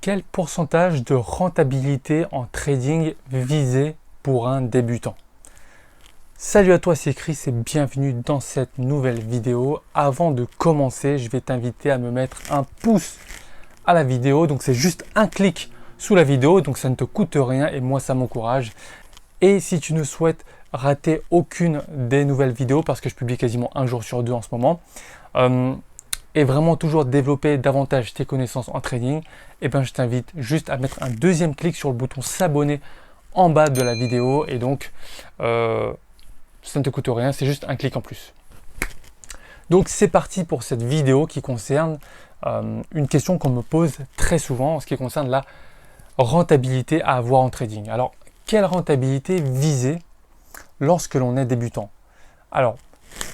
Quel pourcentage de rentabilité en trading visé pour un débutant? Salut à toi, c'est Chris et bienvenue dans cette nouvelle vidéo. Avant de commencer, je vais t'inviter à me mettre un pouce à la vidéo. Donc c'est juste un clic sous la vidéo, donc ça ne te coûte rien et moi ça m'encourage. Et si tu ne souhaites rater aucune des nouvelles vidéos, parce que je publie quasiment un jour sur deux en ce moment, et vraiment toujours développer davantage tes connaissances en trading, et ben je t'invite juste à mettre un deuxième clic sur le bouton s'abonner en bas de la vidéo et donc ça ne te coûte rien, c'est juste un clic en plus. Donc c'est parti pour cette vidéo qui concerne une question qu'on me pose très souvent en ce qui concerne la rentabilité à avoir en trading. Alors quelle rentabilité viser lorsque l'on est débutant? Alors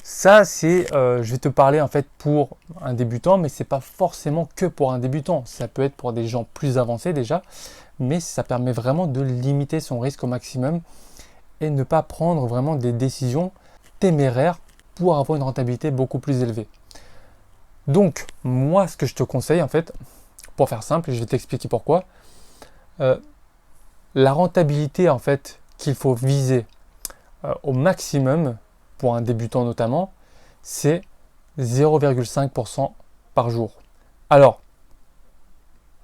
ça, c'est, je vais te parler en fait pour un débutant, mais c'est pas forcément que pour un débutant. Ça peut être pour des gens plus avancés déjà, mais ça permet vraiment de limiter son risque au maximum et ne pas prendre vraiment des décisions téméraires pour avoir une rentabilité beaucoup plus élevée. Donc, moi, ce que je te conseille en fait, pour faire simple, et je vais t'expliquer pourquoi, la rentabilité en fait qu'il faut viser au maximum, pour un débutant notamment, c'est 0,5% par jour. Alors,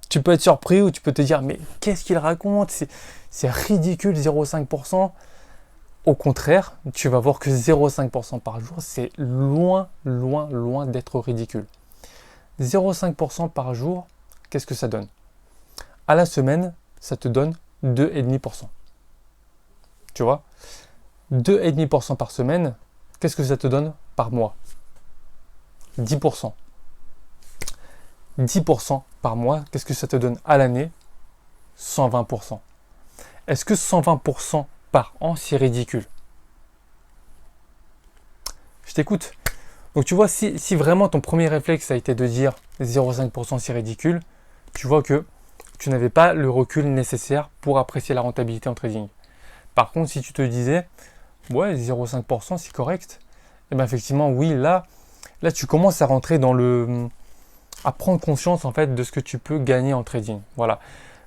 tu peux être surpris ou tu peux te dire, mais qu'est-ce qu'il raconte? C'est ridicule, 0,5%. Au contraire, tu vas voir que 0,5% par jour, c'est loin, loin, loin d'être ridicule. 0,5% par jour, qu'est-ce que ça donne? À la semaine, ça te donne 2,5%. Tu vois? 2,5% par semaine, qu'est-ce que ça te donne par mois? 10%. 10% par mois, qu'est-ce que ça te donne à l'année? 120%. Est-ce que 120% par an, c'est ridicule? Je t'écoute. Donc tu vois, si vraiment ton premier réflexe a été de dire 0,5% c'est ridicule, tu vois que tu n'avais pas le recul nécessaire pour apprécier la rentabilité en trading. Par contre, si tu te disais, ouais, 0,5% c'est correct, et bien effectivement, oui, là tu commences à rentrer à prendre conscience en fait de ce que tu peux gagner en trading. Voilà.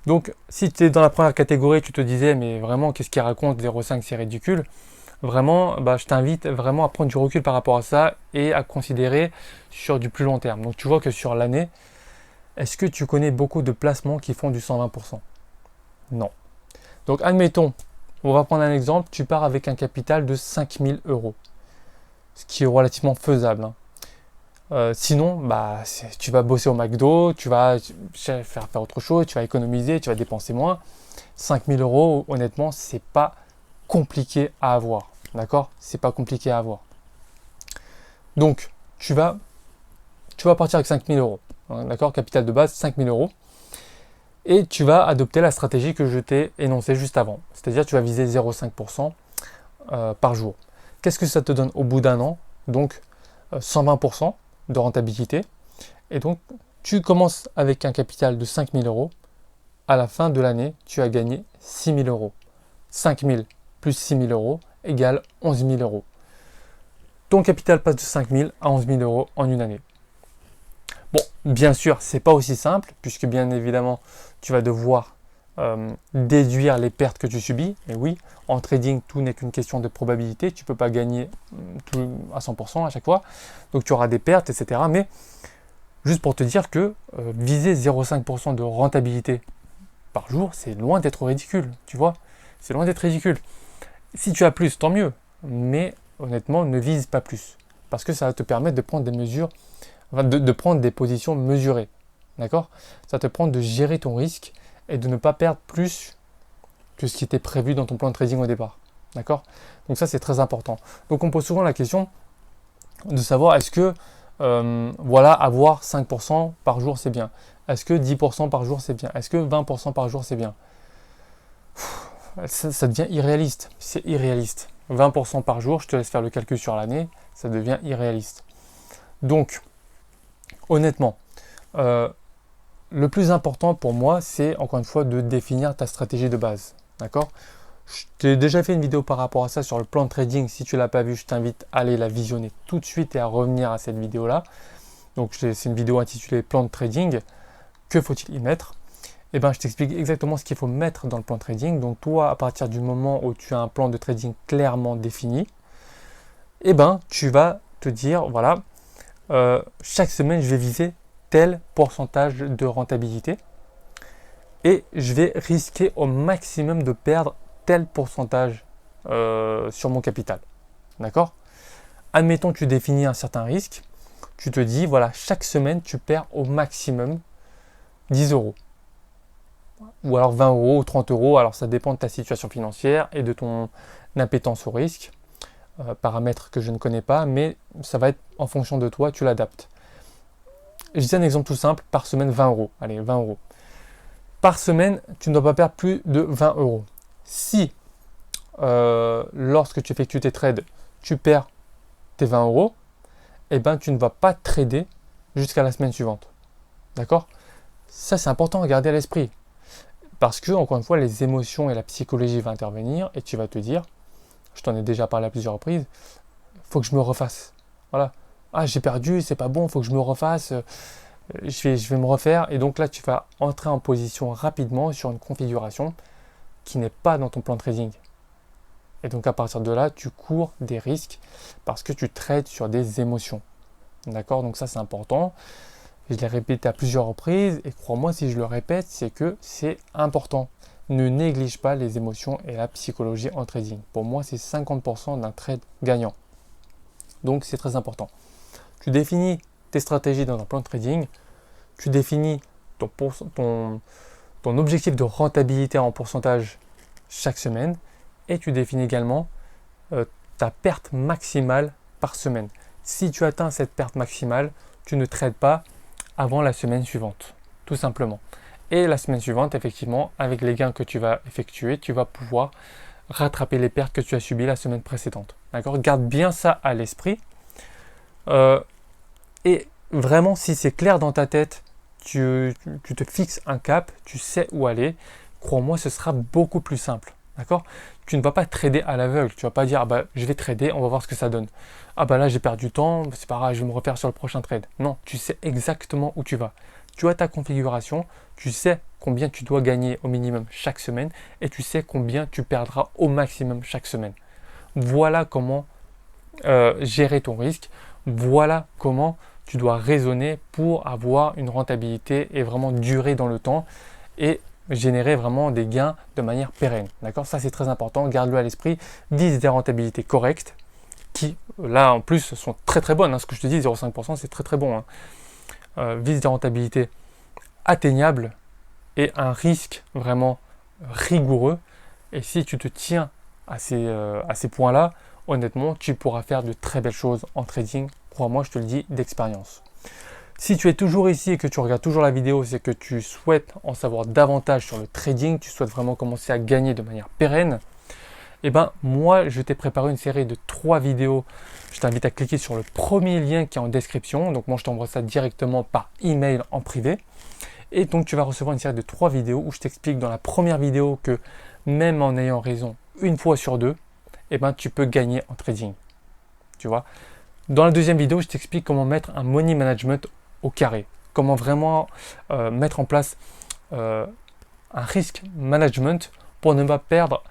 Donc, si tu es dans la première catégorie, tu te disais, mais vraiment, qu'est-ce qu'il raconte, 0,5 c'est ridicule. Vraiment, je t'invite vraiment à prendre du recul par rapport à ça et à considérer sur du plus long terme. Donc, tu vois que sur l'année, est-ce que tu connais beaucoup de placements qui font du 120%? Non. Donc, admettons, on va prendre un exemple, tu pars avec un capital de 5000 euros, ce qui est relativement faisable. Sinon, tu vas bosser au McDo, tu vas faire autre chose, tu vas économiser, tu vas dépenser moins. 5000 euros, honnêtement, c'est pas compliqué à avoir. D'accord? C'est pas compliqué à avoir. Donc, tu vas partir avec 5000 euros. D'accord? Capital de base, 5000 euros. Et tu vas adopter la stratégie que je t'ai énoncée juste avant. C'est-à-dire, tu vas viser 0,5% par jour. Qu'est-ce que ça te donne au bout d'un an? Donc, 120% de rentabilité. Et donc, tu commences avec un capital de 5000 euros. À la fin de l'année, tu as gagné 6000 euros. 5000 plus 6000 euros égale 11 000 euros. Ton capital passe de 5000 à 11 000 euros en une année. Bon, bien sûr, c'est pas aussi simple, puisque bien évidemment, tu vas devoir déduire les pertes que tu subis. Et oui, en trading, tout n'est qu'une question de probabilité. Tu ne peux pas gagner tout à 100% à chaque fois. Donc tu auras des pertes, etc. Mais juste pour te dire que viser 0,5% de rentabilité par jour, c'est loin d'être ridicule. Tu vois, c'est loin d'être ridicule. Si tu as plus, tant mieux. Mais honnêtement, ne vise pas plus. Parce que ça va te permettre de prendre des mesures, de prendre des positions mesurées. D'accord? Ça va te prendre de gérer ton risque et de ne pas perdre plus que ce qui était prévu dans ton plan de trading au départ. D'accord? Donc ça, c'est très important. Donc on pose souvent la question de savoir est-ce que avoir 5% par jour, c'est bien? Est-ce que 10% par jour, c'est bien? Est-ce que 20% par jour, c'est bien? Ça devient irréaliste. C'est irréaliste. 20% par jour, je te laisse faire le calcul sur l'année, ça devient irréaliste. Donc, honnêtement, le plus important pour moi, c'est encore une fois de définir ta stratégie de base. D'accord? Je t'ai déjà fait une vidéo par rapport à ça sur le plan de trading. Si tu ne l'as pas vu, je t'invite à aller la visionner tout de suite et à revenir à cette vidéo-là. Donc, c'est une vidéo intitulée Plan de trading. Que faut-il y mettre? eh ben, je t'explique exactement ce qu'il faut mettre dans le plan de trading. Donc toi, à partir du moment où tu as un plan de trading clairement défini, eh ben, tu vas te dire, voilà, chaque semaine, je vais viser tel pourcentage de rentabilité et je vais risquer au maximum de perdre tel pourcentage sur mon capital. D'accord? Admettons, tu définis un certain risque. Tu te dis, voilà, chaque semaine, tu perds au maximum 10 euros. Ou alors 20 euros ou 30 euros. Alors, ça dépend de ta situation financière et de ton appétence au risque. Paramètres que je ne connais pas, mais ça va être en fonction de toi, tu l'adaptes. Je dis un exemple tout simple, par semaine 20 euros. Allez, 20 euros. Par semaine, tu ne dois pas perdre plus de 20 euros. Si, lorsque tu effectues tes trades, tu perds tes 20 euros, eh ben, tu ne vas pas trader jusqu'à la semaine suivante. D'accord? Ça, c'est important à garder à l'esprit. Parce que, encore une fois, les émotions et la psychologie vont intervenir et tu vas te dire, je t'en ai déjà parlé à plusieurs reprises, il faut que je me refasse. Voilà. Ah, j'ai perdu, c'est pas bon, il faut que je me refasse. Je vais me refaire. Et donc là, tu vas entrer en position rapidement sur une configuration qui n'est pas dans ton plan de trading. Et donc à partir de là, tu cours des risques parce que tu trades sur des émotions. D'accord? Donc ça, c'est important. Je l'ai répété à plusieurs reprises et crois-moi, si je le répète, c'est que c'est important. Ne néglige pas les émotions et la psychologie en trading. Pour moi, c'est 50% d'un trade gagnant. Donc c'est très important. Tu définis tes stratégies dans un plan de trading. Tu définis ton objectif de rentabilité en pourcentage chaque semaine. Et tu définis également ta perte maximale par semaine. Si tu atteins cette perte maximale, tu ne trades pas avant la semaine suivante, tout simplement. Et la semaine suivante, effectivement, avec les gains que tu vas effectuer, tu vas pouvoir rattraper les pertes que tu as subies la semaine précédente. D'accord? Garde bien ça à l'esprit. Et vraiment, si c'est clair dans ta tête, tu te fixes un cap, tu sais où aller, crois-moi, ce sera beaucoup plus simple. D'accord? Tu ne vas pas trader à l'aveugle. Tu ne vas pas dire, ah bah, je vais trader, on va voir ce que ça donne. Ah bah là, j'ai perdu du temps, c'est pas grave, je vais me refaire sur le prochain trade. Non, tu sais exactement où tu vas. Tu as ta configuration, tu sais combien tu dois gagner au minimum chaque semaine et tu sais combien tu perdras au maximum chaque semaine. Voilà comment gérer ton risque. Voilà comment tu dois raisonner pour avoir une rentabilité et vraiment durer dans le temps et générer vraiment des gains de manière pérenne. D'accord? Ça, c'est très important. Garde-le à l'esprit. Vise des rentabilités correctes qui, là, en plus, sont très très bonnes. Ce que je te dis, 0,5%, c'est très très bon. Vise des rentabilités atteignables et un risque vraiment rigoureux. Et si tu te tiens à ces points-là, honnêtement, tu pourras faire de très belles choses en trading. Crois-moi, je te le dis d'expérience. Si tu es toujours ici et que tu regardes toujours la vidéo, c'est que tu souhaites en savoir davantage sur le trading, tu souhaites vraiment commencer à gagner de manière pérenne, eh ben moi, je t'ai préparé une série de 3 vidéos. Je t'invite à cliquer sur le premier lien qui est en description. Donc moi, je t'envoie ça directement par email en privé. Et donc, tu vas recevoir une série de 3 vidéos où je t'explique dans la première vidéo que même en ayant raison une fois sur deux, eh ben, tu peux gagner en trading. Tu vois. Dans la deuxième vidéo, je t'explique comment mettre un money management au carré. Comment vraiment mettre en place un risk management pour ne pas perdre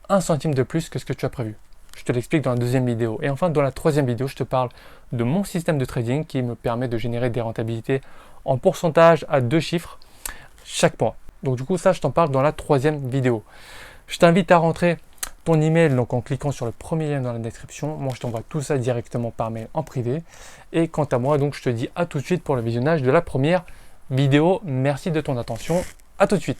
un centime de plus que ce que tu as prévu. Je te l'explique dans la deuxième vidéo. Et enfin, dans la troisième vidéo, je te parle de mon système de trading qui me permet de générer des rentabilités en pourcentage à 2 chiffres chaque mois. Donc du coup, ça, je t'en parle dans la troisième vidéo. Je t'invite à rentrer ton email donc en cliquant sur le premier lien dans la description. Moi, je t'envoie tout ça directement par mail en privé. Et quant à moi, donc, je te dis à tout de suite pour le visionnage de la première vidéo. Merci de ton attention. À tout de suite.